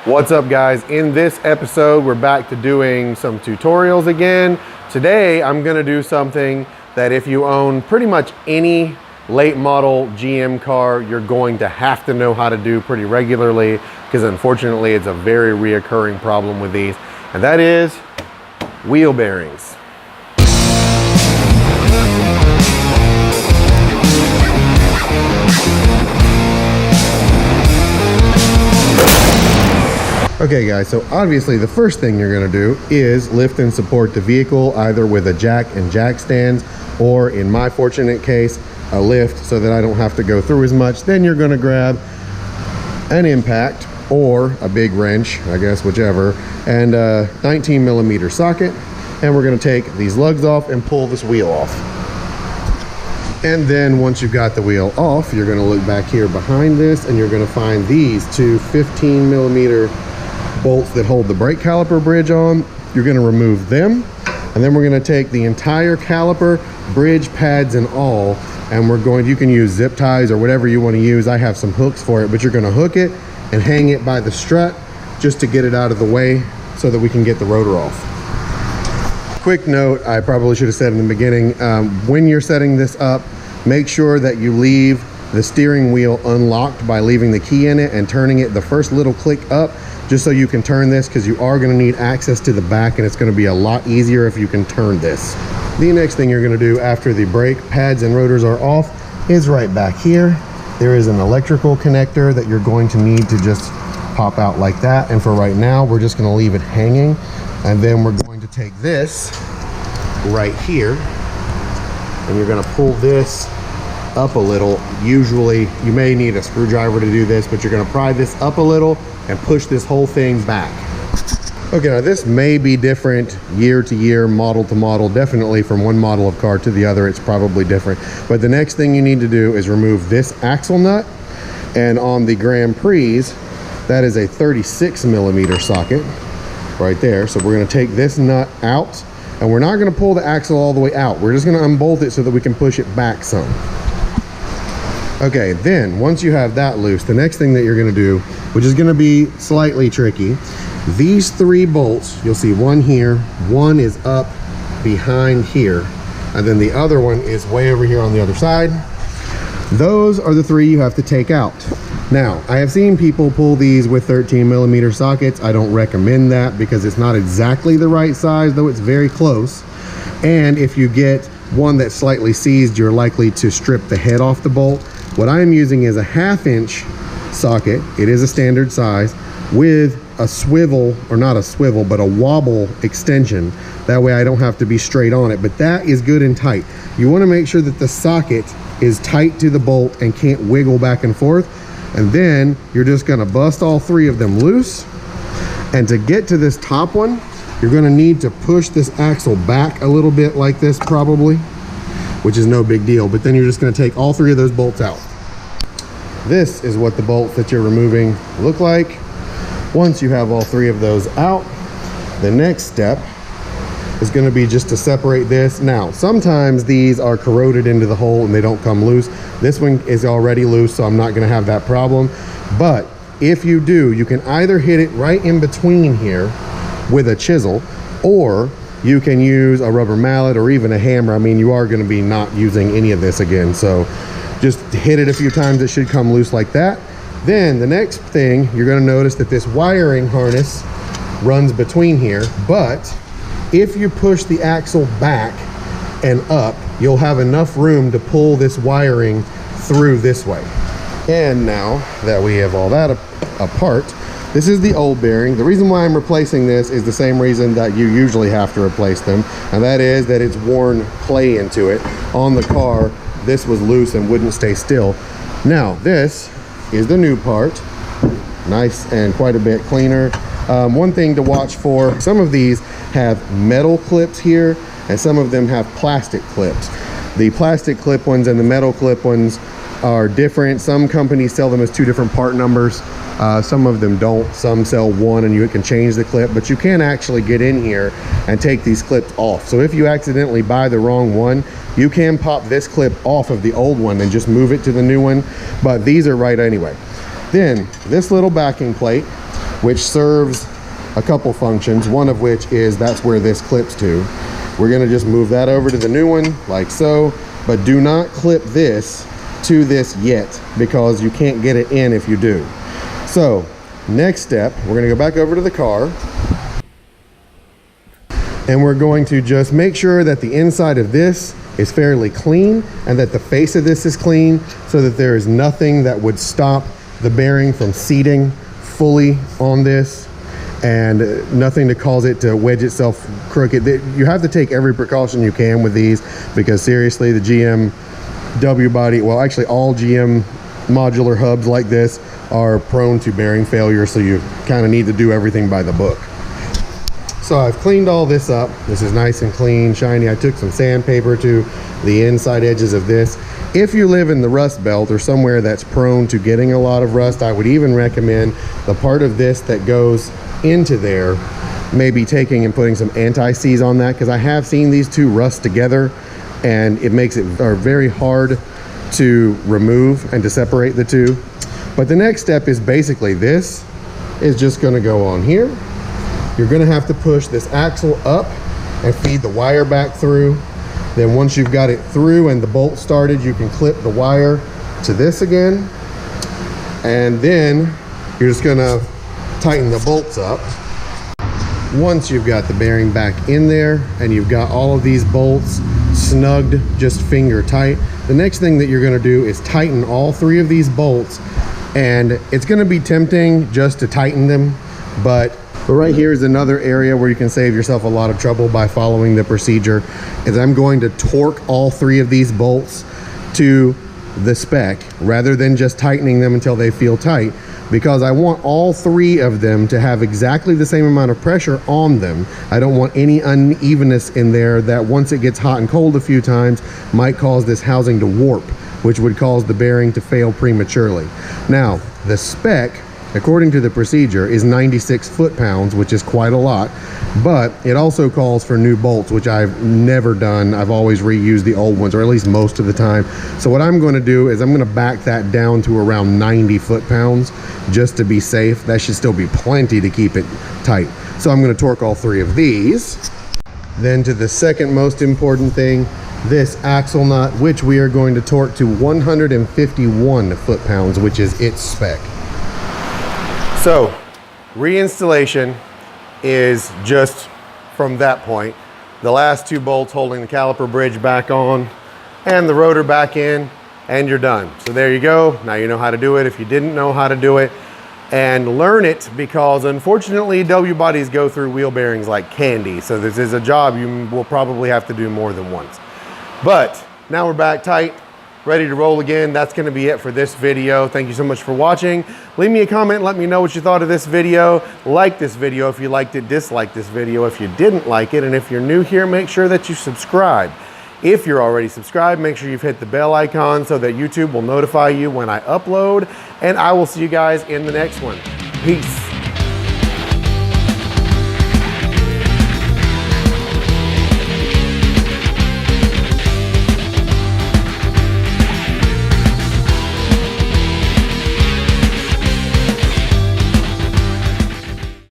What's up, guys? In this episode, we're back to doing some tutorials again. Today, I'm gonna do something that if you own pretty much any late model GM car, you're going to have to know how to do pretty regularly, because unfortunately, it's a very reoccurring problem with these, and that is wheel bearings. Okay guys, so obviously the first thing you're gonna do is lift and support the vehicle either with a jack and jack stands, or in my fortunate case, a lift so that I don't have to go through as much. Then you're gonna grab an impact or a big wrench, I guess, whichever, and a 19mm socket. And we're gonna take these lugs off and pull this wheel off. And then once you've got the wheel off, you're gonna look back here behind this and you're gonna find these two 15mm bolts that hold the brake caliper bridge on. You're going to remove them, and then we're going to take the entire caliper, bridge, pads, and all, and you can use zip ties or whatever you want to use. I have some hooks for it, but you're going to hook it and hang it by the strut just to get it out of the way so that we can get the rotor off. Quick note, I probably should have said in the beginning, when you're setting this up, make sure that you leave the steering wheel unlocked by leaving the key in it and turning it the first little click up, just so you can turn this, because you are going to need access to the back, and it's going to be a lot easier if you can turn this. The next thing you're going to do after the brake pads and rotors are off is right back here. There is an electrical connector that you're going to need to just pop out like that, and for right now we're just going to leave it hanging, and then we're going to take this right here and you're going to pull this up a little. Usually you may need a screwdriver to do this, but you're going to pry this up a little and push this whole thing back. Okay, now this may be different year to year, model to model. Definitely from one model of car to the other, it's probably different. But the next thing you need to do is remove this axle nut. And on the Grand Prix, that is a 36mm socket right there. So we're gonna take this nut out, and we're not gonna pull the axle all the way out. We're just gonna unbolt it so that we can push it back some. Okay, then once you have that loose, the next thing that you're gonna do, which is gonna be slightly tricky, these three bolts, you'll see one here, one is up behind here, and then the other one is way over here on the other side. Those are the three you have to take out. Now, I have seen people pull these with 13mm sockets. I don't recommend that because it's not exactly the right size, though it's very close. And if you get one that's slightly seized, you're likely to strip the head off the bolt. What I'm using is a 1/2-inch socket. It is a standard size with a swivel, or not a swivel, but a wobble extension. That way I don't have to be straight on it, but that is good and tight. You want to make sure that the socket is tight to the bolt and can't wiggle back and forth. And then you're just going to bust all three of them loose. And to get to this top one, you're going to need to push this axle back a little bit like this probably, which is no big deal. But then you're just going to take all three of those bolts out. This is what the bolts that you're removing look like. Once you have all three of those out, the next step is going to be just to separate this. Now, sometimes these are corroded into the hole and they don't come loose. This one is already loose, so I'm not going to have that problem. But if you do, you can either hit it right in between here with a chisel, or you can use a rubber mallet or even a hammer. I mean, you are going to be not using any of this again, so just hit it a few times. It should come loose like that. Then the next thing, you're going to notice that this wiring harness runs between here, but if you push the axle back and up, you'll have enough room to pull this wiring through this way. And now that we have all that apart, this is the old bearing. The reason why I'm replacing this is the same reason that you usually have to replace them, and that is that it's worn clay into it. On the car, this was loose and wouldn't stay still. Now, this is the new part. Nice and quite a bit cleaner. One thing to watch for, some of these have metal clips here, and some of them have plastic clips. The plastic clip ones and the metal clip ones are different. Some companies sell them as two different part numbers. Some of them don't. Some sell one and you can change the clip, but you can actually get in here and take these clips off. So if you accidentally buy the wrong one, you can pop this clip off of the old one and just move it to the new one, but these are right anyway. Then this little backing plate which serves a couple functions, one of which is that's where this clips to. We're gonna just move that over to the new one like so, but do not clip this to this yet because you can't get it in if you do. So next step, we're gonna go back over to the car and we're going to just make sure that the inside of this is fairly clean and that the face of this is clean so that there is nothing that would stop the bearing from seating fully on this and nothing to cause it to wedge itself crooked. You have to take every precaution you can with these because seriously, the GM W body, well actually all GM modular hubs like this are prone to bearing failure, so you kind of need to do everything by the book. So I've cleaned all this up. This is nice and clean, shiny. I took some sandpaper to the inside edges of this. If you live in the Rust Belt or somewhere that's prone to getting a lot of rust, I would even recommend the part of this that goes into there, maybe taking and putting some anti-seize on that, because I have seen these two rust together and it makes it very hard to remove and to separate the two. But the next step is basically this is just going to go on here. You're going to have to push this axle up and feed the wire back through. Then once you've got it through and the bolt started, you can clip the wire to this again. And then you're just going to tighten the bolts up. Once you've got the bearing back in there and you've got all of these bolts snugged just finger tight, the next thing that you're going to do is tighten all three of these bolts. And it's going to be tempting just to tighten them, but right here is another area where you can save yourself a lot of trouble by following the procedure. Is I'm going to torque all three of these bolts to the spec rather than just tightening them until they feel tight, because I want all three of them to have exactly the same amount of pressure on them. I don't want any unevenness in there that once it gets hot and cold a few times might cause this housing to warp, which would cause the bearing to fail prematurely. Now, the spec, according to the procedure, is 96 foot-pounds, which is quite a lot, but it also calls for new bolts, which I've never done. I've always reused the old ones, or at least most of the time. So what I'm going to do is I'm going to back that down to around 90 foot-pounds just to be safe. That should still be plenty to keep it tight. So I'm going to torque all three of these. Then to the second most important thing, this axle nut, which we are going to torque to 151 foot-pounds, which is its spec. So reinstallation is just from that point. The last two bolts holding the caliper bridge back on and the rotor back in, and you're done. So there you go. Now you know how to do it if you didn't know how to do it. And learn it, because unfortunately W bodies go through wheel bearings like candy. So this is a job you will probably have to do more than once. But now we're back tight, ready to roll again. That's going to be it for this video. Thank you so much for watching. Leave me a comment, let me know what you thought of this video. Like this video if you liked it, dislike this video if you didn't like it, and if you're new here, make sure that you subscribe. If you're already subscribed, make sure you've hit the bell icon so that YouTube will notify you when I upload, and I will see you guys in the next one. Peace.